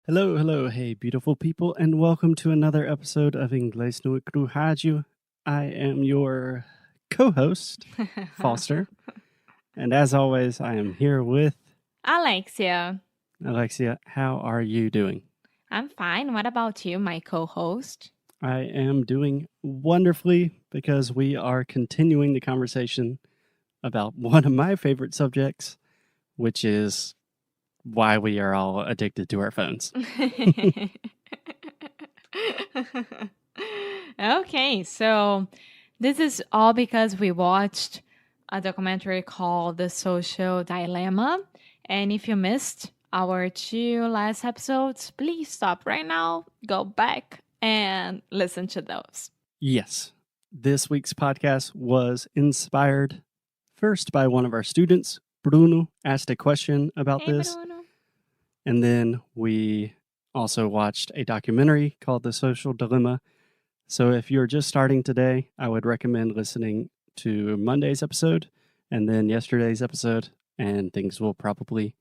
Hello, hello, hey, beautiful people, and welcome to another episode of Inglês no Rádio. I am your co-host, Foster, and as always, I am here with Alexia, Alexia. How are you doing? I'm fine. What about you, my co-host? I am doing wonderfully because we are continuing the conversation about one of my favorite subjects, which is why we are all addicted to our phones. Okay, so this is all because we watched a documentary called The Social Dilemma. And if you missed our two last episodes, please stop right now, go back and listen to those. Yes, this week's podcast was inspired first by one of our students. Bruno asked a question about Hey, this, Bruno. and then we also watched a documentary called The Social Dilemma. So if you're just starting today, I would recommend listening to Monday's episode and then yesterday's episode, and things will probably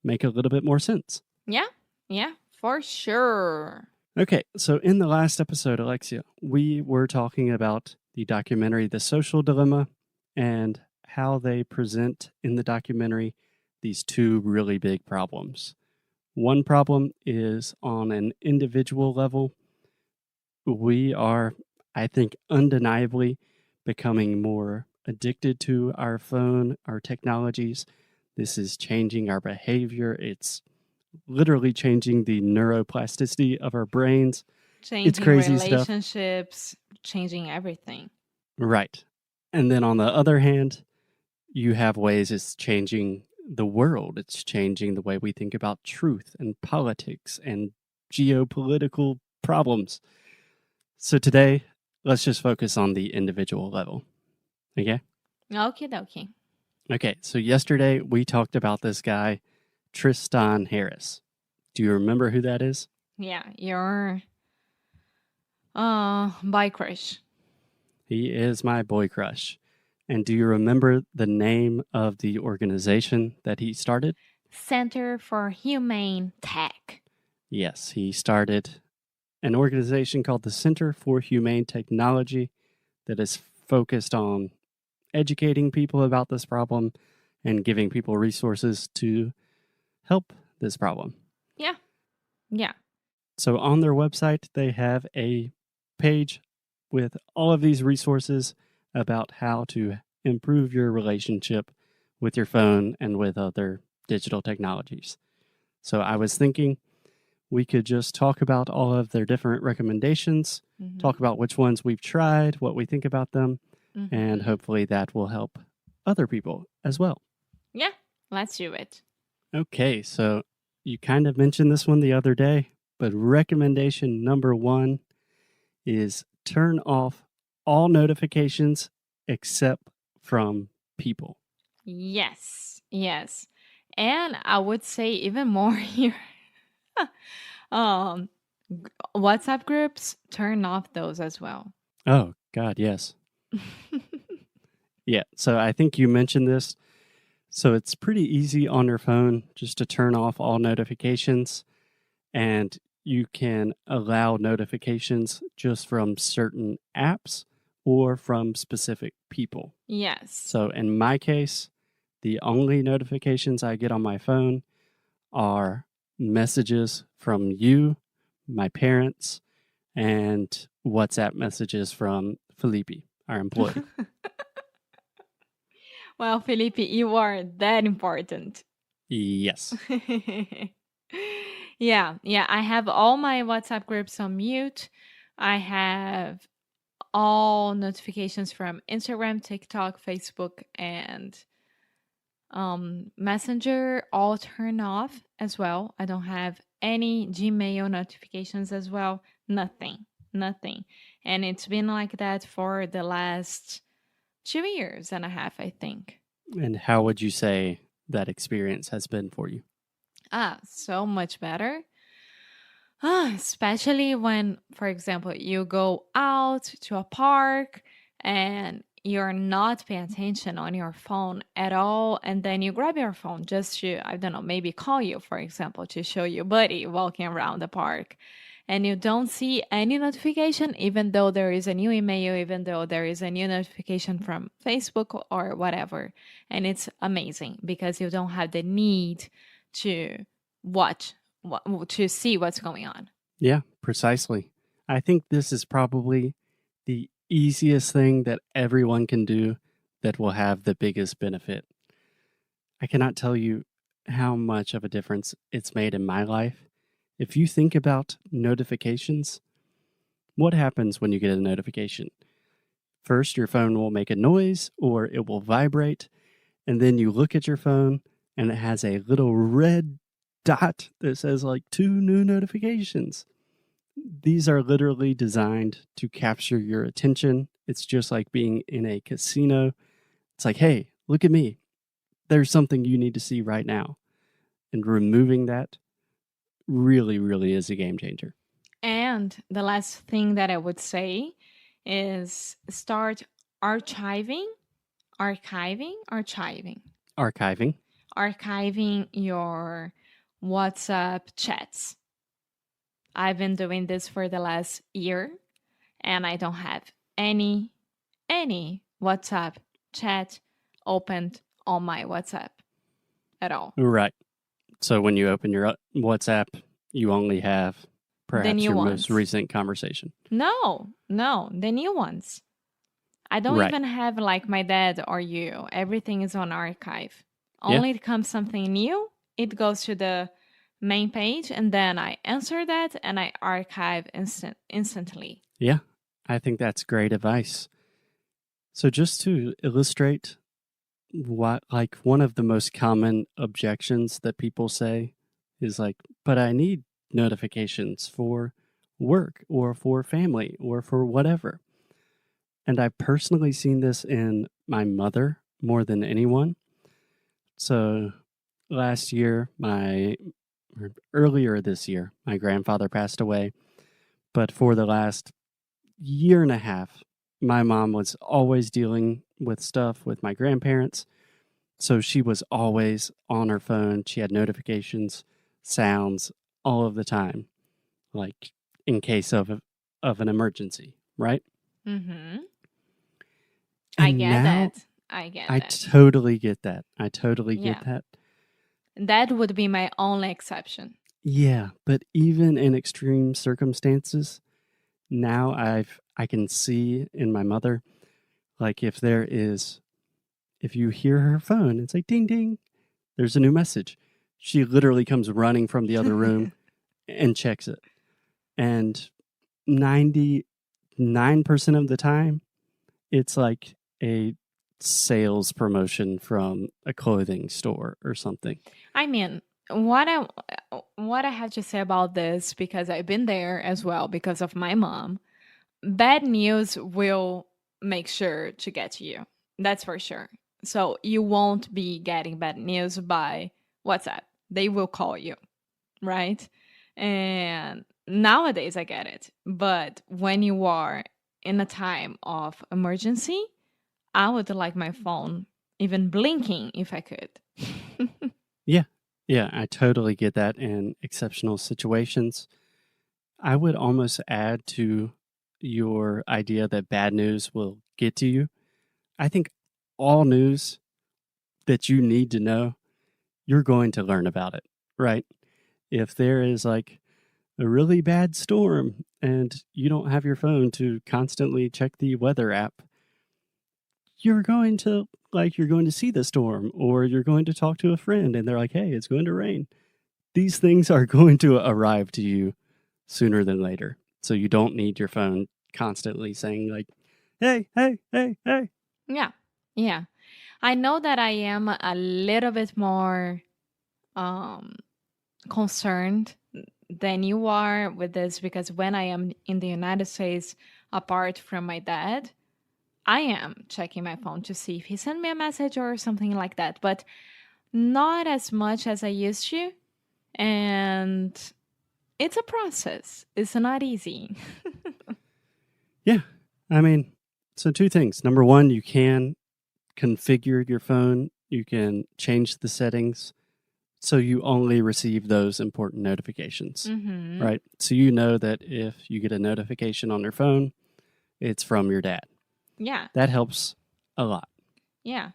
make a little bit more sense. Yeah, for sure. Okay, so in the last episode, Alexia, we were talking about the documentary The Social Dilemma and how they present in the documentary these two really big problems. One problem is on an individual level. We are, I think, undeniably becoming more addicted to our phone, our technologies. This is changing our behavior. It's literally changing the neuroplasticity of our brains. Changing crazy stuff. relationships, changing everything. Right. And then on the other hand, you have ways it's changing the world. It's changing the way we think about truth and politics and geopolitical problems. So today, let's just focus on the individual level. Okay? Okie dokie. Okay, so yesterday we talked about this guy, Tristan Harris. Do you remember who that is? Yeah, your boy crush. He is my boy crush. And do you remember the name of the organization that he started? Center for Humane Tech. Yes, he started an organization called the Center for Humane Technology that is focused on educating people about this problem and giving people resources to help this problem. Yeah. So on their website, they have a page with all of these resources about how to improve your relationship with your phone and with other digital technologies. So I was thinking we could just talk about all of their different recommendations, talk about which ones we've tried, what we think about them, and hopefully that will help other people as well. Yeah, let's do it. Okay, so you kind of mentioned this one the other day, but recommendation number 1 is turn off all notifications except from people. Yes. And I would say even more here. WhatsApp groups, turn off those as well. Oh, God, yes. Yeah, so I think you mentioned this. So it's pretty easy on your phone just to turn off all notifications, and you can allow notifications just from certain apps or from specific people. Yes. So in my case, the only notifications I get on my phone are messages from you, my parents, and WhatsApp messages from Felipe, our employee. Well, Felipe, you are that important. Yes. Yeah. I have all my WhatsApp groups on mute. I have all notifications from Instagram, TikTok, Facebook, and Messenger all turned off as well. I don't have any Gmail notifications as well. Nothing. And it's been like that for the last 2.5 years, I think. And how would you say that experience has been for you? So much better. Especially when, for example, you go out to a park and you're not paying attention on your phone at all, and then you grab your phone just to, I don't know, maybe call you, for example, to show your buddy walking around the park, and you don't see any notification, even though there is a new email, even though there is a new notification from Facebook or whatever. And it's amazing because you don't have the need to watch, to see what's going on. Yeah, precisely. I think this is probably the easiest thing that everyone can do that will have the biggest benefit. I cannot tell you how much of a difference it's made in my life. If you think about notifications, what happens when you get a notification? First, your phone will make a noise or it will vibrate, and then you look at your phone and it has a little red dot that says like 2 new notifications. These are literally designed to capture your attention. It's just like being in a casino. It's like, hey, look at me. There's something you need to see right now. And removing that really, really is a game changer. And the last thing that I would say is start archiving your WhatsApp chats. I've been doing this for the last year, and I don't have any WhatsApp chat opened on my WhatsApp at all. Right. So when you open your WhatsApp, you only have perhaps your most recent conversation. No, the new ones. I don't even have like my dad or you. Everything is on archive. Only comes something new, it goes to the main page, and then I answer that and I archive instantly. Yeah, I think that's great advice. So just to illustrate what, like, one of the most common objections that people say is like, but I need notifications for work or for family or for whatever. And I've personally seen this in my mother more than anyone. So earlier this year, my grandfather passed away. But for the last year and a half, my mom was always dealing with stuff with my grandparents. So she was always on her phone. She had notifications, sounds all of the time, like in case of an emergency, right? Mm-hmm. I get that. I totally get that. Get that. That would be my only exception. Yeah, but even in extreme circumstances, now I can see in my mother, like if you hear her phone, it's like ding ding, there's a new message. She literally comes running from the other room and checks it. And 99% of the time, it's like a sales promotion from a clothing store or something. I mean, what I have to say about this, because I've been there as well because of my mom, bad news will make sure to get to you. That's for sure. So you won't be getting bad news by WhatsApp. They will call you, right? And nowadays I get it. But when you are in a time of emergency, I would like my phone even blinking if I could. Yeah, I totally get that in exceptional situations. I would almost add to your idea that bad news will get to you. I think all news that you need to know, you're going to learn about it, right? If there is like a really bad storm and you don't have your phone to constantly check the weather app, you're going to see the storm, or you're going to talk to a friend and they're like, hey, it's going to rain. These things are going to arrive to you sooner than later. So you don't need your phone constantly saying like, hey. Yeah. I know that I am a little bit more concerned than you are with this, because when I am in the United States, apart from my dad, I am checking my phone to see if he sent me a message or something like that, but not as much as I used to. And it's a process. It's not easy. Yeah. I mean, So 2 things. Number 1, you can configure your phone. You can change the settings so you only receive those important notifications, right? So you know that if you get a notification on your phone, it's from your dad. Yeah. That helps a lot. Yeah.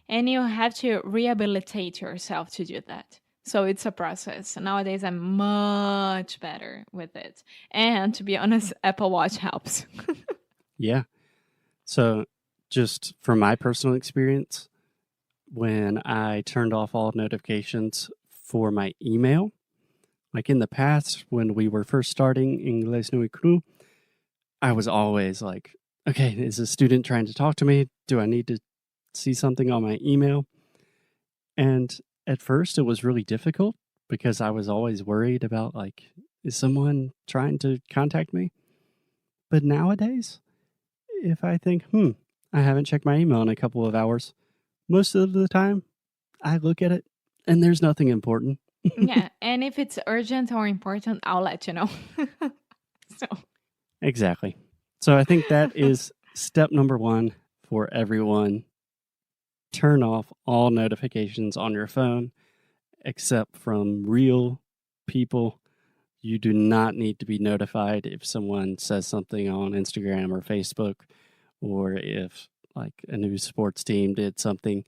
And you have to rehabilitate yourself to do that. So it's a process. Nowadays, I'm much better with it. And to be honest, Apple Watch helps. Yeah. So just from my personal experience, when I turned off all notifications for my email, like in the past when we were first starting Inglés no cru, I was always like, okay, is a student trying to talk to me? Do I need to see something on my email? And at first it was really difficult because I was always worried about like, is someone trying to contact me? But nowadays, if I think, I haven't checked my email in a couple of hours, most of the time I look at it and there's nothing important. Yeah. And if it's urgent or important, I'll let you know. So Exactly. So I think that is step number 1 for everyone. Turn off all notifications on your phone except from real people. You do not need to be notified if someone says something on Instagram or Facebook, or if like a new sports team did something.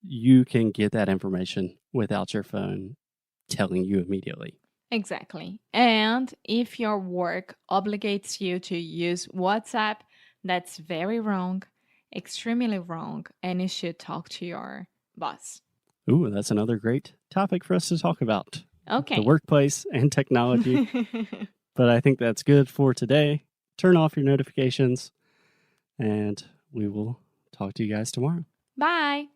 You can get that information without your phone telling you immediately. exactly. And if your work obligates you to use WhatsApp, that's very wrong, extremely wrong, and you should talk to your boss. Ooh, that's another great topic for us to talk about. Okay. The workplace and technology. But I think that's good for today. Turn off your notifications, and we will talk to you guys tomorrow. Bye.